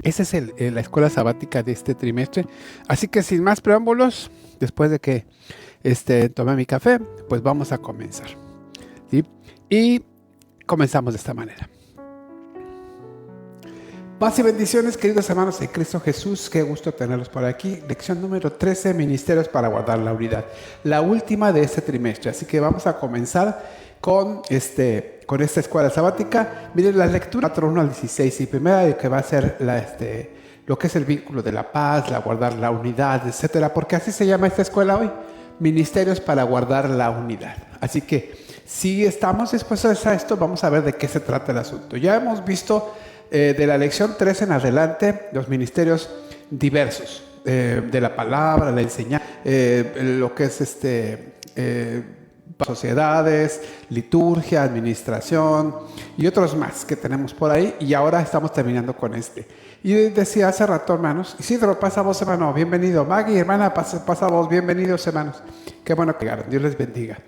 Esa es la escuela sabática de este trimestre. Así que sin más preámbulos, después de que tomé mi café, pues vamos a comenzar, ¿sí? Y comenzamos de esta manera. Paz y bendiciones, queridos hermanos en Cristo Jesús. Qué gusto tenerlos por aquí. Lección número 13, Ministerios para guardar la unidad. La última de este trimestre. Así que vamos a comenzar con esta escuela sabática. Miren la lectura 4:1 al 16. Y primera que va a ser lo que es el vínculo de la paz, la guardar la unidad, etcétera. Porque así se llama esta escuela hoy. Ministerios para guardar la unidad. Así que si estamos dispuestos a esto, vamos a ver de qué se trata el asunto. Ya hemos visto de la lección 3 en adelante los ministerios diversos de la palabra, la enseñanza, lo que es sociedades, liturgia, administración y otros más que tenemos por ahí, y ahora estamos terminando con este. Y decía hace rato, hermanos, Isidro, pasa vos, hermano, bienvenido. Maggie, hermana, pasa vos, bienvenidos, hermanos. Qué bueno que llegaron, Dios les bendiga.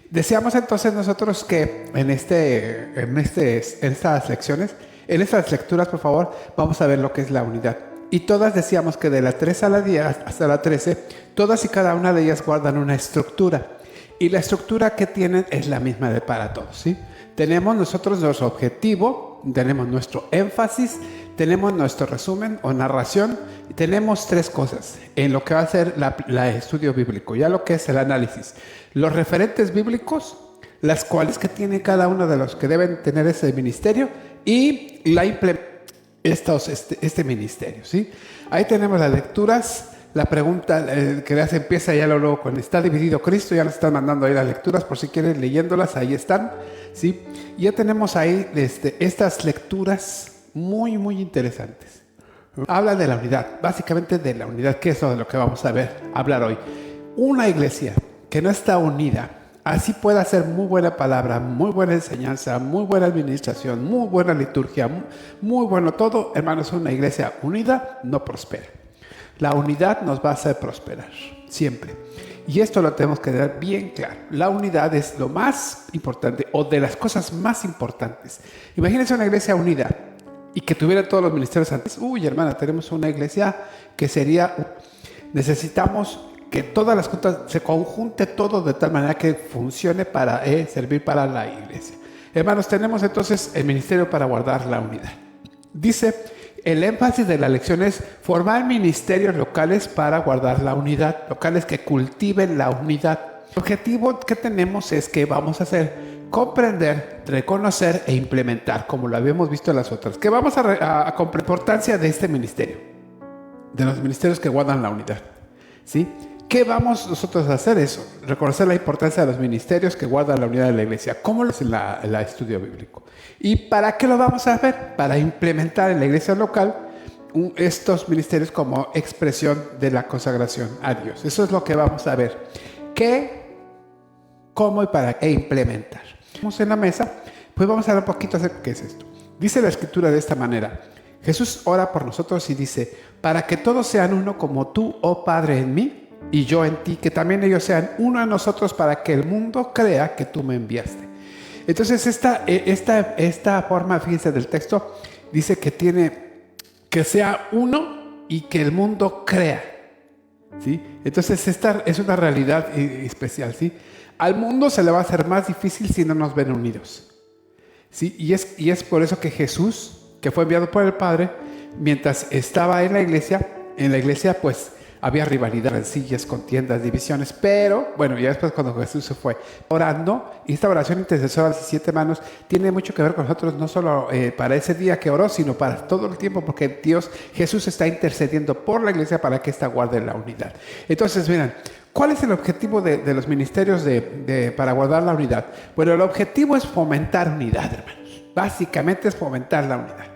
Decíamos entonces nosotros que en estas lecciones, en estas lecturas, por favor, vamos a ver lo que es la unidad. Y todas decíamos que de la 3 a la 10 hasta la 13, todas y cada una de ellas guardan una estructura. Y la estructura que tienen es la misma para todos, ¿sí? Tenemos nosotros nuestro objetivo, tenemos nuestro énfasis, tenemos nuestro resumen o narración, y tenemos tres cosas en lo que va a ser el estudio bíblico, ya lo que es el análisis. Los referentes bíblicos, las cuales que tiene cada uno de los que deben tener ese ministerio, y la este ministerio, ¿sí? Ahí tenemos las lecturas. La pregunta que ya se empieza ya luego con ¿está dividido Cristo? Ya nos están mandando ahí las lecturas por si quieren leyéndolas, ahí están, ¿sí? Y ya tenemos ahí estas lecturas muy, muy interesantes. Habla de la unidad, básicamente de la unidad, que es de lo que vamos a hablar hoy. Una iglesia que no está unida, así puede hacer muy buena palabra, muy buena enseñanza, muy buena administración, muy buena liturgia, muy bueno todo, hermanos, una iglesia unida no prospera. La unidad nos va a hacer prosperar, siempre. Y esto lo tenemos que tener bien claro. La unidad es lo más importante, o de las cosas más importantes. Imagínense una iglesia unida y que tuviera todos los ministerios antes. Uy, hermana, tenemos una iglesia que sería... Necesitamos que todas las cosas se conjunte todo de tal manera que funcione para servir para la iglesia. Hermanos, tenemos entonces el ministerio para guardar la unidad. Dice... El énfasis de la lección es formar ministerios locales para guardar la unidad, locales que cultiven la unidad. El objetivo que tenemos es que vamos a hacer comprender, reconocer e implementar, como lo habíamos visto en las otras, que vamos a con la importancia de este ministerio, de los ministerios que guardan la unidad, ¿sí? ¿Qué vamos nosotros a hacer eso? Reconocer la importancia de los ministerios que guardan la unidad de la iglesia. ¿Cómo lo hace el estudio bíblico? ¿Y para qué lo vamos a hacer? Para implementar en la iglesia local estos ministerios como expresión de la consagración a Dios. Eso es lo que vamos a ver. ¿Qué, cómo y para qué implementar? Vamos en la mesa, pues vamos a ver un poquito acerca de qué es esto. Dice la escritura de esta manera. Jesús ora por nosotros y dice, para que todos sean uno como tú, oh Padre, en mí, y yo en ti, que también ellos sean uno en nosotros para que el mundo crea que tú me enviaste. Entonces esta forma, fíjense, del texto dice que sea uno y que el mundo crea, ¿sí? Entonces esta es una realidad especial, ¿sí? Al mundo se le va a hacer más difícil si no nos ven unidos, ¿sí? Y es por eso que Jesús, que fue enviado por el Padre, mientras estaba en la iglesia pues había rivalidad, rencillas, contiendas, divisiones, pero bueno, ya después cuando Jesús se fue orando, y esta oración intercesora de 7 manos tiene mucho que ver con nosotros, no solo para ese día que oró, sino para todo el tiempo, porque Jesús está intercediendo por la iglesia para que ésta guarde la unidad. Entonces, miren, ¿cuál es el objetivo de los ministerios para guardar la unidad? Bueno, el objetivo es fomentar unidad, hermanos. Básicamente es fomentar la unidad,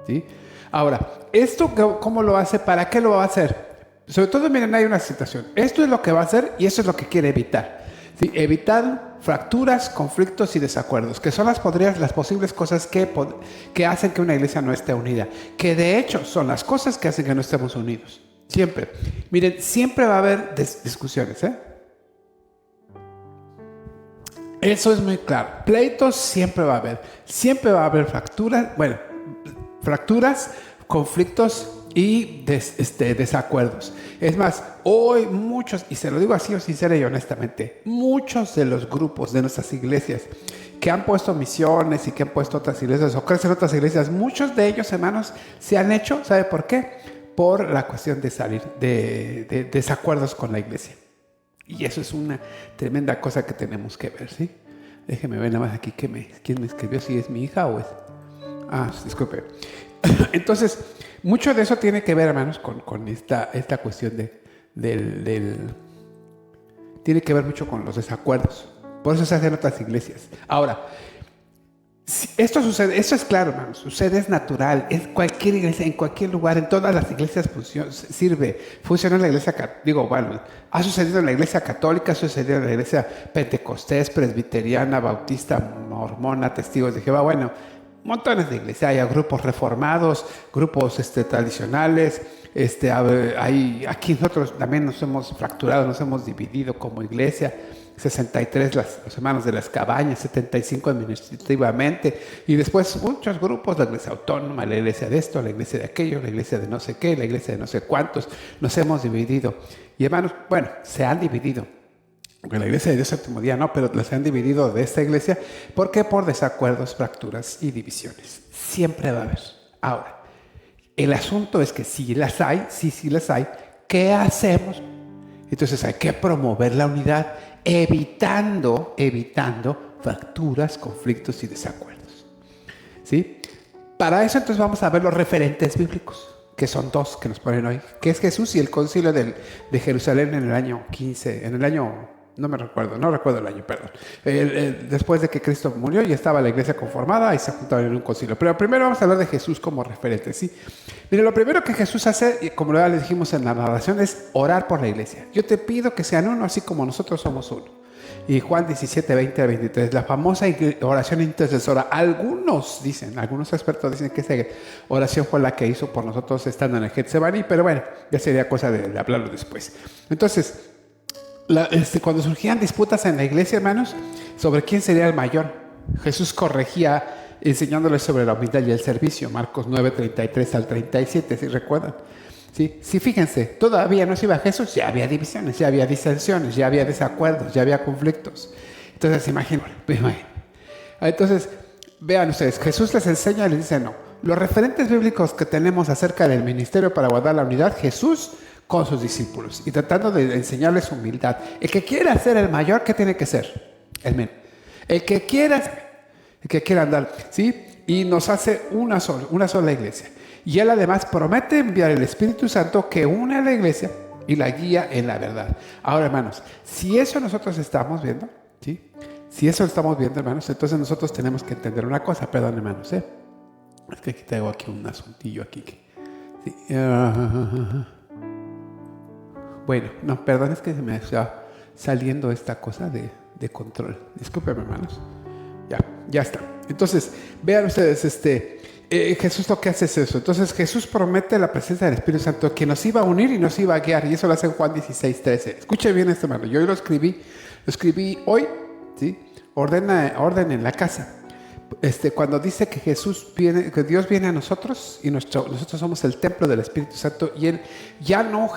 ¿sí? Ahora, ¿esto cómo lo hace? ¿Para qué lo va a hacer? Sobre todo, miren, hay una situación. Esto es lo que va a hacer y eso es lo que quiere evitar, ¿sí? Evitar fracturas, conflictos y desacuerdos, que son las posibles cosas que hacen que una iglesia no esté unida, que de hecho son las cosas que hacen que no estemos unidos. Siempre. Miren, siempre va a haber discusiones, ¿eh? Eso es muy claro. Pleitos siempre va a haber. Siempre va a haber fracturas, conflictos y desacuerdos. Es más, hoy muchos, y se lo digo así sincera y honestamente, muchos de los grupos de nuestras iglesias que han puesto misiones y que han puesto otras iglesias o crecen otras iglesias, muchos de ellos, hermanos, se han hecho, ¿sabe por qué? Por la cuestión de salir de desacuerdos con la iglesia. Y eso es una tremenda cosa que tenemos que ver, ¿sí? Déjeme ver nada más aquí quién me escribió, si es mi hija o es... disculpe. Entonces, mucho de eso tiene que ver, hermanos, con esta cuestión tiene que ver mucho con los desacuerdos. Por eso se hacen otras iglesias. Ahora, si esto sucede, esto es claro, hermanos, sucede, es natural, es cualquier iglesia, en cualquier lugar, en todas las iglesias funciona en la iglesia, ha sucedido en la iglesia católica, ha sucedido en la iglesia pentecostés, presbiteriana, bautista, mormona, testigos de Jehová, montones de iglesias, hay grupos reformados, grupos tradicionales, aquí nosotros también nos hemos fracturado, nos hemos dividido como iglesia, 63 los hermanos de las cabañas, 75 administrativamente, y después muchos grupos, la iglesia autónoma, la iglesia de esto, la iglesia de aquello, la iglesia de no sé qué, la iglesia de no sé cuántos, nos hemos dividido. Y hermanos, se han dividido. Aunque la iglesia de Dios séptimo día no, pero se han dividido de esta iglesia. ¿Por qué? Por desacuerdos, fracturas y divisiones. Siempre va a haber. Ahora, el asunto es que si las hay, sí las hay, ¿qué hacemos? Entonces hay que promover la unidad, evitando fracturas, conflictos y desacuerdos. ¿Sí? Para eso entonces vamos a ver los referentes bíblicos, que son dos que nos ponen hoy, que es Jesús y el concilio de Jerusalén en el año 15, no recuerdo el año, perdón. Después de que Cristo murió y estaba la iglesia conformada y se juntaron en un concilio. Pero primero vamos a hablar de Jesús como referente, ¿sí? Mire, lo primero que Jesús hace, como ya le dijimos en la narración, es orar por la iglesia. Yo te pido que sean uno así como nosotros somos uno. Y Juan 17, 20 al 23, la famosa oración intercesora. Algunos expertos dicen que esa oración fue la que hizo por nosotros estando en el Getsemaní, pero ya sería cosa de hablarlo después. Entonces, cuando surgían disputas en la iglesia, hermanos, sobre quién sería el mayor, Jesús corregía enseñándoles sobre la humildad y el servicio. Marcos 9, 33 al 37, si recuerdan. Sí, fíjense, todavía no se iba Jesús, ya había divisiones, ya había disensiones, ya había desacuerdos, ya había conflictos. Entonces, imagínense. Entonces, vean ustedes, Jesús les enseña y les dice no. Los referentes bíblicos que tenemos acerca del ministerio para guardar la unidad, Jesús con sus discípulos y tratando de enseñarles humildad. El que quiera ser el mayor, ¿qué tiene que ser? El que quiera andar, ¿sí? Y nos hace una sola iglesia. Y él además promete enviar el Espíritu Santo que une a la iglesia y la guía en la verdad. Ahora, hermanos, si eso nosotros estamos viendo, ¿sí? Si eso estamos viendo, hermanos, entonces nosotros tenemos que entender una cosa, perdón, hermanos, Es que aquí tengo un asuntillo aquí. ¿Sí? Perdón, es que se me está saliendo esta cosa de control. Discúlpenme, hermanos. Ya está. Entonces, vean ustedes, Jesús lo que hace es eso. Entonces, Jesús promete la presencia del Espíritu Santo que nos iba a unir y nos iba a guiar. Y eso lo hace en Juan 16, 13. Escuche bien esto, hermano. Yo lo escribí hoy, ¿sí? Orden en la casa. Cuando dice que que Dios viene a nosotros y nosotros somos el templo del Espíritu Santo y Él ya no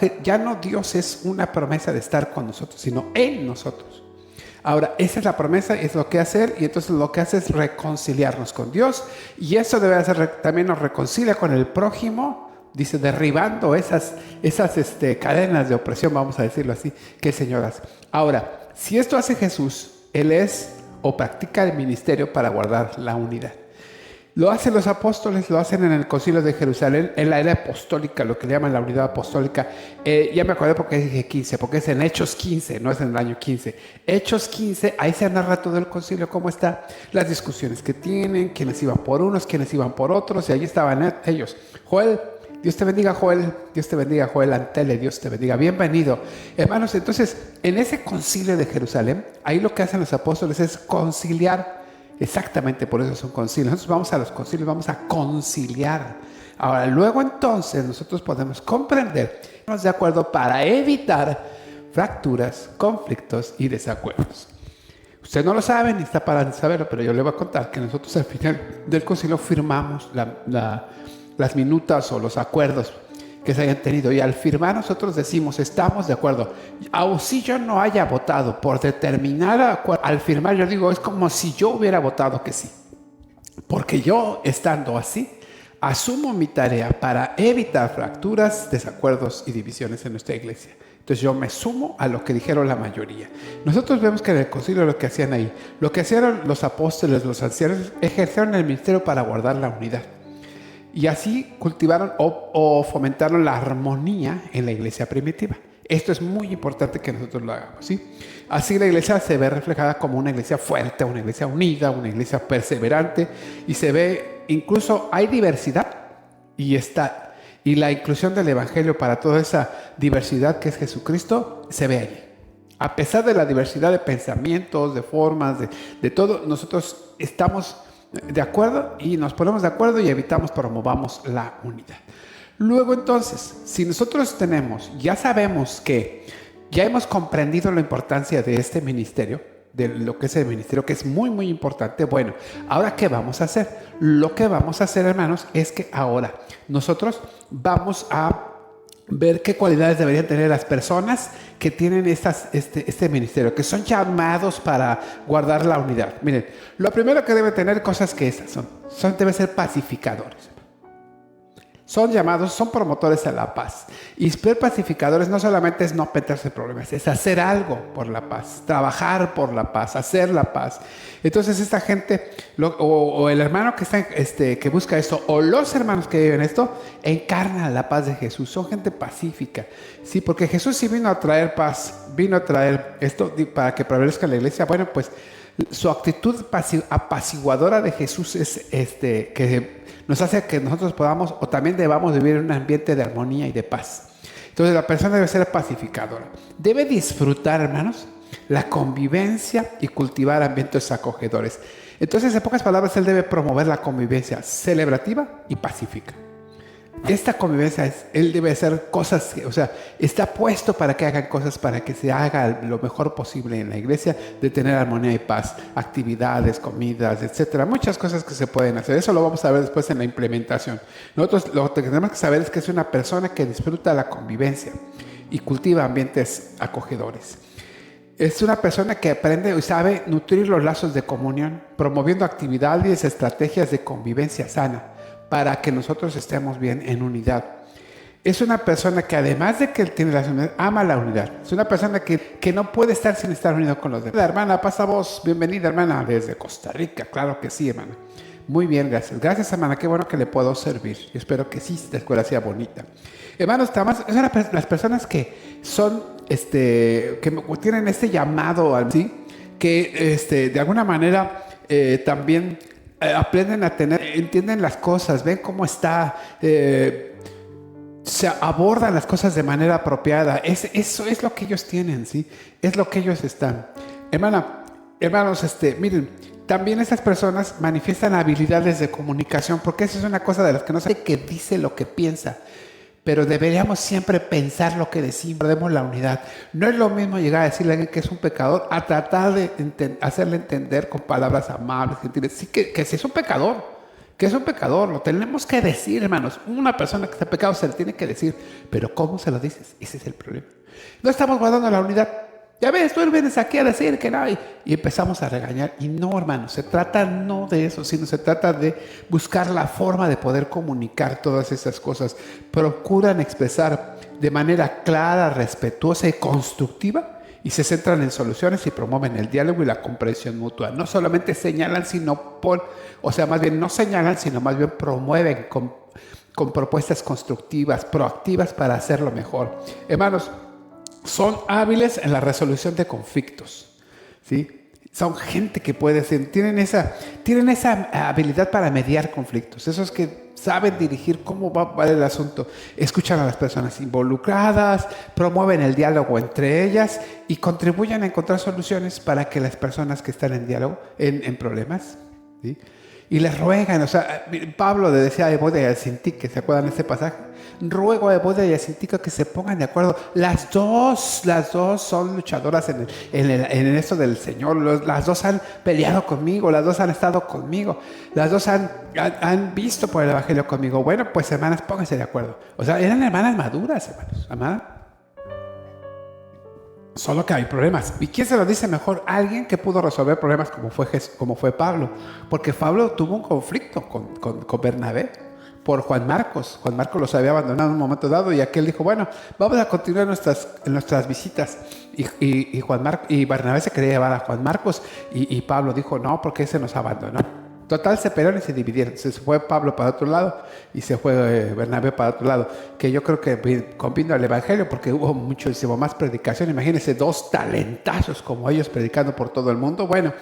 Dios es una promesa de estar con nosotros, sino en nosotros. Ahora, esa es la promesa, es lo que hace Él, y entonces lo que hace es reconciliarnos con Dios, y eso debe hacer, también nos reconcilia con el prójimo, dice, derribando esas cadenas de opresión, vamos a decirlo así, que el Señor hace. Ahora, si esto hace Jesús, Él es o practica el ministerio para guardar la unidad. Lo hacen los apóstoles, lo hacen en el concilio de Jerusalén, en la era apostólica, lo que le llaman la unidad apostólica. Ya me acordé porque dije 15, porque es en Hechos 15, no es en el año 15. Hechos 15, ahí se narra todo el concilio, cómo está, las discusiones que tienen, quiénes iban por unos, quiénes iban por otros, y allí estaban ellos. Joel, Dios te bendiga, Joel. Dios te bendiga, Joel Antele. Dios te bendiga. Bienvenido. Hermanos, entonces, en ese concilio de Jerusalén, ahí lo que hacen los apóstoles es conciliar. Exactamente, por eso es un concilio. Nosotros vamos a los concilios, vamos a conciliar. Ahora, luego entonces, nosotros podemos comprender, de acuerdo para evitar fracturas, conflictos y desacuerdos. Usted no lo sabe ni está para saberlo, pero yo le voy a contar que nosotros al final del concilio firmamos la las minutas o los acuerdos que se hayan tenido. Y al firmar nosotros decimos, estamos de acuerdo. Aun si yo no haya votado por determinada acuerdo, al firmar yo digo, es como si yo hubiera votado que sí. Porque yo, estando así, asumo mi tarea para evitar fracturas, desacuerdos y divisiones en nuestra iglesia. Entonces yo me sumo a lo que dijeron la mayoría. Nosotros vemos que en el concilio lo que hacían ahí, lo que hacían los apóstoles, los ancianos, ejercieron el ministerio para guardar la unidad. Y así cultivaron o fomentaron la armonía en la iglesia primitiva. Esto es muy importante que nosotros lo hagamos, ¿sí? Así la iglesia se ve reflejada como una iglesia fuerte, una iglesia unida, una iglesia perseverante, y se ve, incluso hay diversidad, y la inclusión del evangelio para toda esa diversidad que es Jesucristo, se ve allí. A pesar de la diversidad de pensamientos, de formas, de todo, nosotros estamos de acuerdo y nos ponemos de acuerdo y promovamos la unidad. Luego entonces, si nosotros ya sabemos que ya hemos comprendido la importancia de este ministerio, de lo que es el ministerio, que es muy muy importante, bueno, ahora ¿qué vamos a hacer? Lo que vamos a hacer, hermanos, es que ahora nosotros vamos a ver qué cualidades deberían tener las personas que tienen este ministerio, que son llamados para guardar la unidad. Miren, lo primero que debe tener cosas que estas deben ser pacificadores. Son llamados, son promotores de la paz. Y ser pacificadores no solamente es no meterse en problemas, es hacer algo por la paz, trabajar por la paz, hacer la paz. Entonces esta gente, o el hermano que busca esto, o los hermanos que viven esto, encarnan la paz de Jesús. Son gente pacífica. Sí, porque Jesús sí vino a traer paz, vino a traer esto para que prevalezca la iglesia. Bueno, pues su actitud apaciguadora de Jesús es que nos hace que nosotros podamos o también debamos vivir en un ambiente de armonía y de paz. Entonces la persona debe ser pacificadora. Debe disfrutar, hermanos, la convivencia y cultivar ambientes acogedores. Entonces, en pocas palabras, él debe promover la convivencia celebrativa y pacífica. Esta convivencia, él debe hacer cosas, está puesto para que hagan cosas para que se haga lo mejor posible en la iglesia, de tener armonía y paz, actividades, comidas, etcétera. Muchas cosas que se pueden hacer. Eso lo vamos a ver después en la implementación. Nosotros lo que tenemos que saber es que es una persona que disfruta la convivencia y cultiva ambientes acogedores. Es una persona que aprende y sabe nutrir los lazos de comunión, promoviendo actividades y estrategias de convivencia sana, para que nosotros estemos bien en unidad. Es una persona que además de que él tiene la unidad, ama la unidad. Es una persona que no puede estar sin estar unido con los demás. La hermana, pasa vos. Bienvenida, hermana, desde Costa Rica. Claro que sí, hermana. Muy bien, gracias. Gracias, hermana. Qué bueno que le puedo servir. Yo espero que sí, la escuela sea bonita. Hermanos, son las personas que son, que tienen este llamado, ¿sí? Que de alguna manera también aprenden a entienden las cosas, ven cómo está, se abordan las cosas de manera apropiada. Eso es lo que ellos tienen, ¿sí? Es lo que ellos están. Hermanos, miren, también estas personas manifiestan habilidades de comunicación, porque eso es una cosa de las que no sabe que dice lo que piensa. Pero deberíamos siempre pensar lo que decimos, perdemos la unidad. No es lo mismo llegar a decirle a alguien que es un pecador, a tratar de hacerle entender con palabras amables, gentiles. Sí, que es un pecador, lo tenemos que decir, hermanos. Una persona que está en pecado se le tiene que decir, pero ¿cómo se lo dices? Ese es el problema. No estamos guardando la unidad. Ya ves, tú vienes aquí a decir que no, y empezamos a regañar. Y no, hermanos, se trata no de eso, sino se trata de buscar la forma de poder comunicar todas esas cosas. Procuran expresar de manera clara, respetuosa y constructiva, y se centran en soluciones y promueven el diálogo y la comprensión mutua. No solamente señalan, no señalan, sino más bien promueven con propuestas constructivas, proactivas para hacerlo mejor. Hermanos, son hábiles en la resolución de conflictos, ¿sí? Son gente que tienen esa habilidad para mediar conflictos. Esos que saben dirigir cómo va el asunto, escuchan a las personas involucradas, promueven el diálogo entre ellas y contribuyen a encontrar soluciones para que las personas que están en diálogo, en problemas, ¿sí? y les ruegan. O sea, Pablo le decía a Evodia y a Sintique, ¿se acuerdan de ese pasaje? Ruego a Evodia y a Sintique que se pongan de acuerdo. Las dos son luchadoras en esto del Señor. Las dos han peleado conmigo, las dos han estado conmigo, las dos han visto por el Evangelio conmigo. Bueno, pues hermanas, pónganse de acuerdo. O sea, eran hermanas maduras, hermanos, amadas. Solo que hay problemas. ¿Y quién se lo dice mejor? Alguien que pudo resolver problemas como fue Pablo. Porque Pablo tuvo un conflicto con Bernabé por Juan Marcos. Juan Marcos los había abandonado en un momento dado y aquel dijo, bueno, vamos a continuar nuestras visitas. Y Bernabé se quería llevar a Juan Marcos y Pablo dijo, no, porque ese nos abandonó. Total, se pelearon y se dividieron. Se fue Pablo para otro lado y se fue Bernabé para otro lado. Que yo creo que convino al Evangelio porque hubo muchísimo más predicación. Imagínense 2 talentazos como ellos predicando por todo el mundo. Bueno,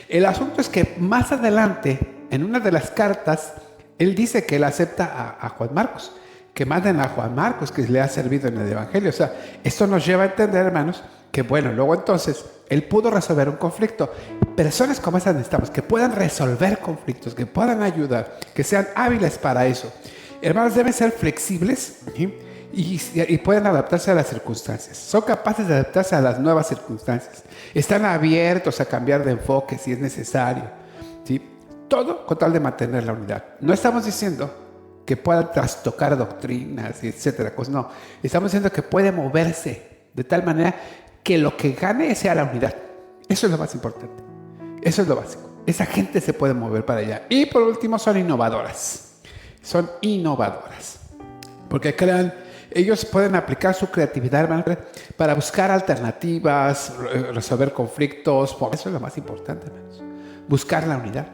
el asunto es que más adelante, en una de las cartas, él dice que él acepta a Juan Marcos. Que manden a Juan Marcos, que le ha servido en el Evangelio. O sea, esto nos lleva a entender, hermanos, que bueno, luego entonces él pudo resolver un conflicto. Personas como esas necesitamos, que puedan resolver conflictos, que puedan ayudar, que sean hábiles para eso. Hermanos, deben ser flexibles y pueden adaptarse a las circunstancias. Son capaces de adaptarse a las nuevas circunstancias. Están abiertos a cambiar de enfoque si es necesario, ¿sí? Todo con tal de mantener la unidad. No estamos diciendo que puedan trastocar doctrinas, etcétera. Pues no, estamos diciendo que puede moverse de tal manera que lo que gane sea la unidad. Eso es lo más importante. Eso es lo básico. Esa gente se puede mover para allá. Y por último, son innovadoras. Son innovadoras. Porque ellos pueden aplicar su creatividad, hermano, para buscar alternativas, resolver conflictos. Eso es lo más importante, hermanos. Buscar la unidad.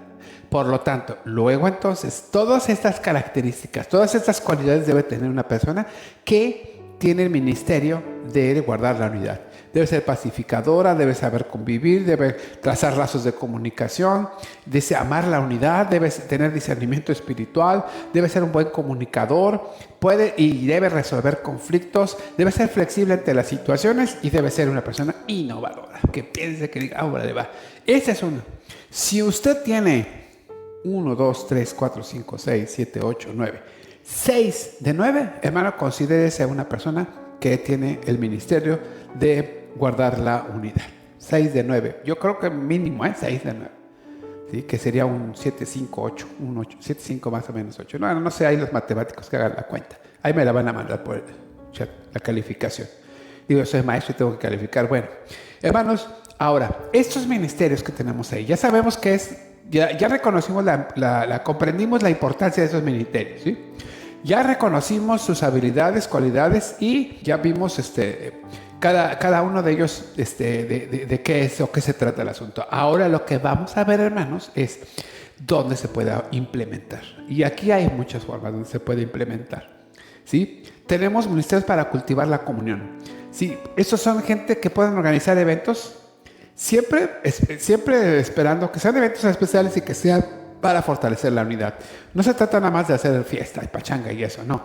Por lo tanto, luego entonces, todas estas características, todas estas cualidades debe tener una persona que tiene el ministerio de guardar la unidad. Debe ser pacificadora, debe saber convivir, debe trazar lazos de comunicación, debe amar la unidad, debe tener discernimiento espiritual, debe ser un buen comunicador, puede y debe resolver conflictos, debe ser flexible ante las situaciones y debe ser una persona innovadora, que piense, que diga, órale, va. Ese es uno. Si usted tiene 1, 2, 3, 4, 5, 6, 7, 8, 9, 6 de 9, hermano, considérese una persona que tiene el ministerio de guardar la unidad. 6 de 9. Yo creo que mínimo, 6 de 9. ¿Sí? Que sería un 7, 5, 8. Un 8. 7, 5 más o menos 8. No sé, hay los matemáticos que hagan la cuenta. Ahí me la van a mandar por el chat, la calificación. Digo, soy maestro y tengo que calificar. Bueno, hermanos, ahora, estos ministerios que tenemos ahí, ya sabemos que es, ya reconocimos, comprendimos la importancia de esos ministerios, ¿sí? Ya reconocimos sus habilidades, cualidades y ya vimos cada uno de ellos de qué es o qué se trata el asunto. Ahora lo que vamos a ver, hermanos, es dónde se puede implementar. Y aquí hay muchas formas donde se puede implementar, ¿sí? Tenemos ministerios para cultivar la comunión. Sí, estos son gente que pueden organizar eventos, siempre esperando que sean eventos especiales y que sean para fortalecer la unidad. No se trata nada más de hacer fiesta y pachanga y eso, no.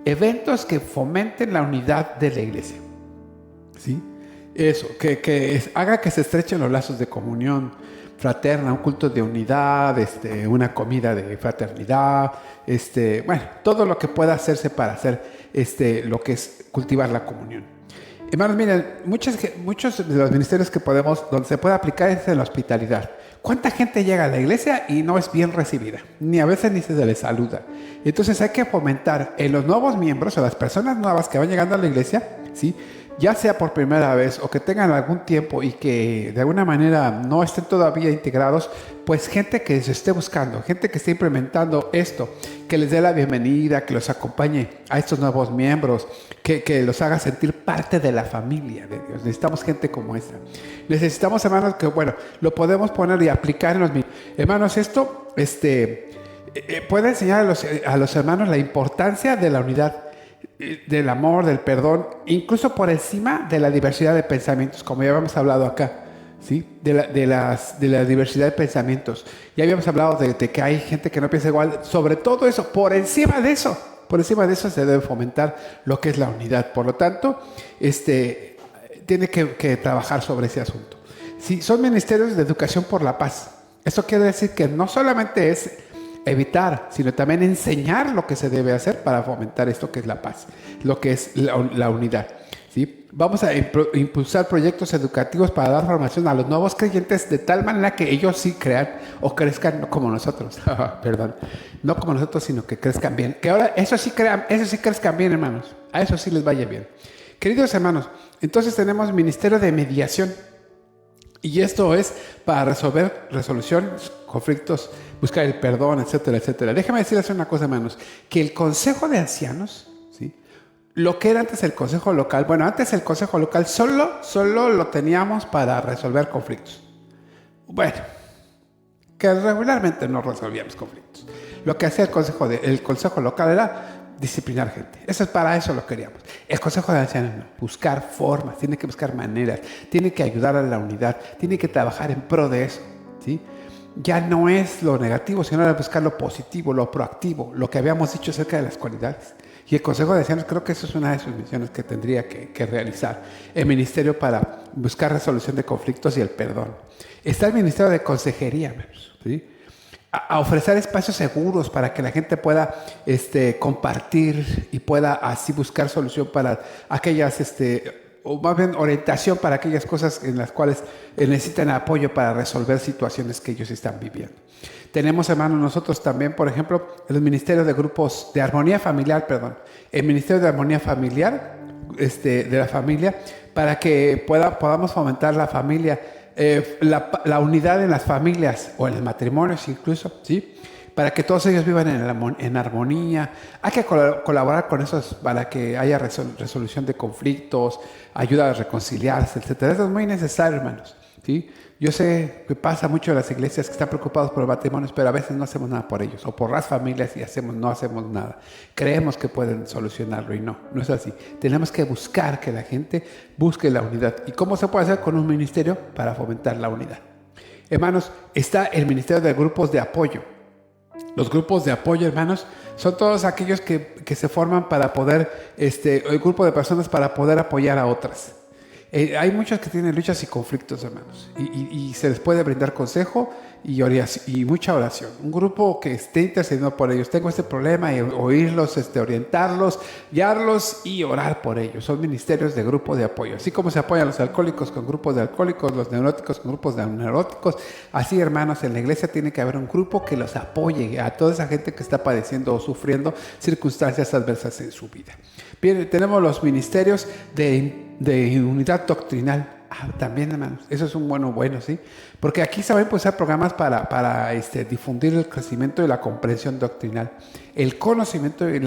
Eventos que fomenten la unidad de la iglesia. ¿Sí? Eso, que haga que se estrechen los lazos de comunión fraterna, un culto de unidad, una comida de fraternidad, bueno, todo lo que pueda hacerse para hacer lo que es cultivar la comunión. Hermanos, miren, muchos de los ministerios que donde se puede aplicar es en la hospitalidad. ¿Cuánta gente llega a la iglesia y no es bien recibida? Ni a veces ni se le saluda. Entonces hay que fomentar en los nuevos miembros o las personas nuevas que van llegando a la iglesia, ¿sí? Ya sea por primera vez o que tengan algún tiempo y que de alguna manera no estén todavía integrados, pues gente que se esté buscando, gente que esté implementando esto, que les dé la bienvenida, que los acompañe a estos nuevos miembros, que los haga sentir parte de la familia de Dios. Necesitamos gente como esta. Necesitamos, hermanos, que bueno, lo podemos poner y aplicar en los mismos. Hermanos, esto puede enseñar a los hermanos la importancia de la unidad, del amor, del perdón, incluso por encima de la diversidad de pensamientos, como ya habíamos hablado acá, ¿sí? De la diversidad de pensamientos. Ya habíamos hablado de que hay gente que no piensa igual. Sobre todo eso, por encima de eso se debe fomentar lo que es la unidad. Por lo tanto, tiene que trabajar sobre ese asunto. Sí, son ministerios de educación por la paz. Eso quiere decir que no solamente es evitar, sino también enseñar lo que se debe hacer para fomentar esto que es la paz, lo que es la unidad. ¿Sí? Vamos a impulsar proyectos educativos para dar formación a los nuevos creyentes de tal manera que ellos sí crean o crezcan no como nosotros, perdón, no como nosotros, sino que crezcan bien. Que ahora eso sí crezcan bien, hermanos. A eso sí les vaya bien. Queridos hermanos, entonces tenemos ministerio de mediación. Y esto es para resolver conflictos, buscar el perdón, etcétera, etcétera. Déjame decirles una cosa, hermanos, que el Consejo de Ancianos, ¿sí? Lo que era antes el Consejo Local, bueno, antes el Consejo Local solo lo teníamos para resolver conflictos. Bueno, que regularmente no resolvíamos conflictos. Lo que hacía el Consejo Local era disciplinar gente. Para eso lo queríamos. El Consejo de Ancianos no. Buscar formas, tiene que buscar maneras, tiene que ayudar a la unidad, tiene que trabajar en pro de eso, ¿sí? Ya no es lo negativo, sino era buscar lo positivo, lo proactivo, lo que habíamos dicho acerca de las cualidades. Y el Consejo de Ancianos creo que eso es una de sus misiones que tendría que realizar. El Ministerio para buscar resolución de conflictos y el perdón. Está el Ministerio de Consejería, ¿sí? A ofrecer espacios seguros para que la gente pueda compartir y pueda así buscar solución para aquellas, o más bien orientación para aquellas cosas en las cuales necesitan apoyo para resolver situaciones que ellos están viviendo. Tenemos, hermanos, nosotros también, por ejemplo, el Ministerio de Grupos de Armonía Familiar, el Ministerio de Armonía Familiar, de la familia, para que podamos fomentar la familia, la unidad en las familias o en los matrimonios incluso, ¿sí? Para que todos ellos vivan en armonía. Hay que colaborar con esos para que haya resolución de conflictos, ayuda a reconciliarse, etc. Eso es muy necesario, hermanos, ¿sí? Yo sé que pasa mucho en las iglesias que están preocupados por los matrimonios, pero a veces no hacemos nada por ellos, o por las familias y no hacemos nada. Creemos que pueden solucionarlo y no es así. Tenemos que buscar que la gente busque la unidad. ¿Y cómo se puede hacer? Con un ministerio para fomentar la unidad. Hermanos, está el ministerio de grupos de apoyo. Los grupos de apoyo, hermanos, son todos aquellos que se forman para poder, el grupo de personas para poder apoyar a otras. Hay muchos que tienen luchas y conflictos, hermanos, y se les puede brindar consejo y mucha oración. Un grupo que esté intercediendo por ellos. Tengo este problema y oírlos, orientarlos, guiarlos y orar por ellos. Son ministerios de grupo de apoyo. Así como se apoyan los alcohólicos con grupos de alcohólicos, los neuróticos con grupos de neuróticos. Así, hermanos, en la iglesia tiene que haber un grupo que los apoye a toda esa gente que está padeciendo o sufriendo circunstancias adversas en su vida. Bien, tenemos los ministerios de unidad doctrinal. También, hermanos, eso es un bueno, ¿sí? Porque aquí se van a impulsar programas para difundir el crecimiento y la comprensión doctrinal, el conocimiento y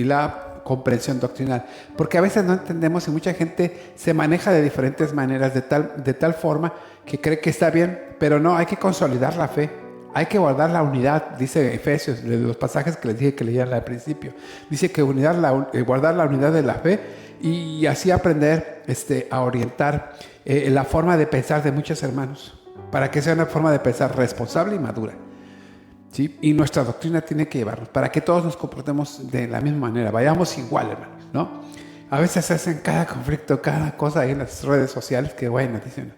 la comprensión doctrinal, porque a veces no entendemos y mucha gente se maneja de diferentes maneras, de tal forma que cree que está bien, pero no, hay que consolidar la fe. Hay que guardar la unidad, dice Efesios, de los pasajes que les dije que leían al principio. Dice que guardar la unidad de la fe y así aprender a orientar la forma de pensar de muchos hermanos, para que sea una forma de pensar responsable y madura, ¿sí? Y nuestra doctrina tiene que llevarnos, para que todos nos comportemos de la misma manera, vayamos igual, hermanos, ¿no? A veces hacen cada conflicto, cada cosa ahí en las redes sociales que, bueno, dicen...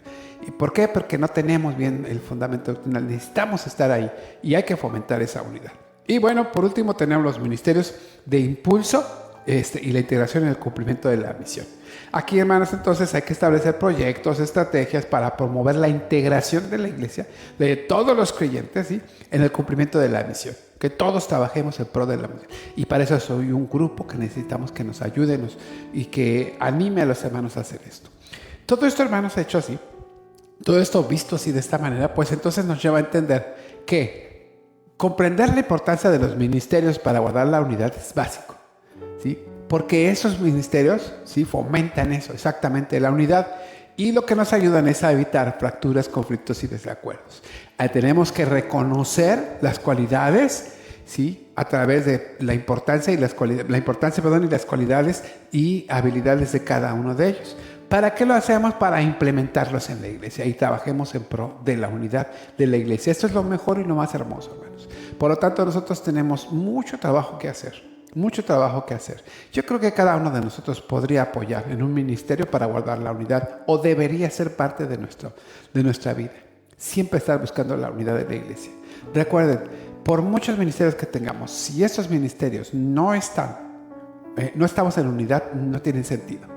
¿Y por qué? Porque no tenemos bien el fundamento doctrinal. Necesitamos estar ahí y hay que fomentar esa unidad. Y bueno, por último tenemos los ministerios de impulso y la integración en el cumplimiento de la misión. Aquí, hermanos, entonces hay que establecer proyectos, estrategias para promover la integración de la iglesia, de todos los creyentes, ¿sí? En el cumplimiento de la misión. Que todos trabajemos en pro de la misión. Y para eso soy un grupo que necesitamos que nos ayude y que anime a los hermanos a hacer esto. Todo esto, hermanos, hecho así. Todo esto visto así de esta manera, pues entonces nos lleva a entender que comprender la importancia de los ministerios para guardar la unidad es básico, ¿sí? Porque esos ministerios, ¿sí? Fomentan eso, exactamente, la unidad, y lo que nos ayudan es a evitar fracturas, conflictos y desacuerdos. Tenemos que reconocer las cualidades, ¿sí? A través de la importancia y las cualidades y habilidades de cada uno de ellos. ¿Para qué lo hacemos? Para implementarlos en la iglesia y trabajemos en pro de la unidad de la iglesia. Esto es lo mejor y lo más hermoso, hermanos. Por lo tanto, nosotros tenemos mucho trabajo que hacer. Yo creo que cada uno de nosotros podría apoyar en un ministerio para guardar la unidad o debería ser parte de nuestra vida. Siempre estar buscando la unidad de la iglesia. Recuerden, por muchos ministerios que tengamos, si estos ministerios no estamos en unidad, no tienen sentido.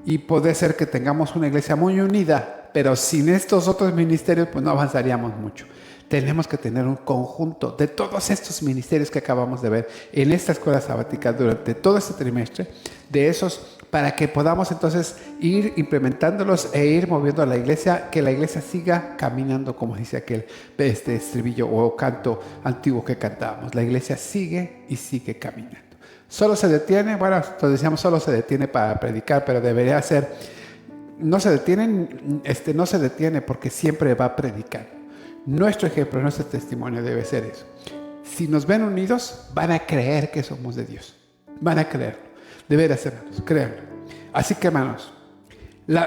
Y puede ser que tengamos una iglesia muy unida, pero sin estos otros ministerios pues no avanzaríamos mucho. Tenemos que tener un conjunto de todos estos ministerios que acabamos de ver en esta escuela sabática durante todo este trimestre, de esos, para que podamos entonces ir implementándolos e ir moviendo a la iglesia, que la iglesia siga caminando, como dice aquel estribillo o canto antiguo que cantábamos. La iglesia sigue y sigue caminando. Solo se detiene, bueno, entonces decíamos solo se detiene para predicar, pero debería ser, no se detiene porque siempre va predicando. Nuestro ejemplo, nuestro testimonio debe ser eso. Si nos ven unidos, van a creer que somos de Dios. Van a creerlo. De veras, hermanos, créanlo. Así que, hermanos,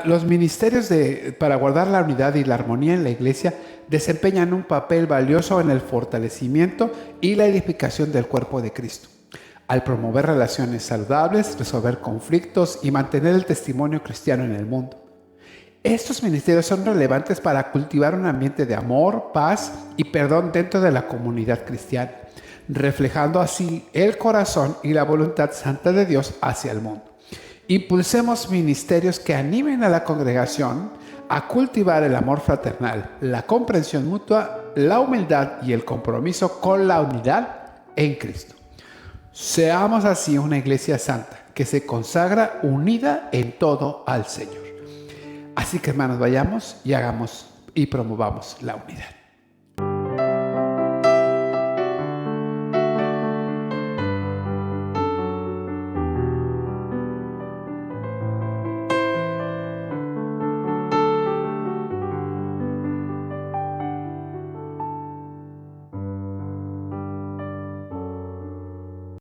los ministerios para guardar la unidad y la armonía en la iglesia desempeñan un papel valioso en el fortalecimiento y la edificación del cuerpo de Cristo, al promover relaciones saludables, resolver conflictos y mantener el testimonio cristiano en el mundo. Estos ministerios son relevantes para cultivar un ambiente de amor, paz y perdón dentro de la comunidad cristiana, reflejando así el corazón y la voluntad santa de Dios hacia el mundo. Impulsemos ministerios que animen a la congregación a cultivar el amor fraternal, la comprensión mutua, la humildad y el compromiso con la unidad en Cristo. Seamos así una iglesia santa que se consagra unida en todo al Señor. Así que, hermanos, vayamos y hagamos y promovamos la unidad.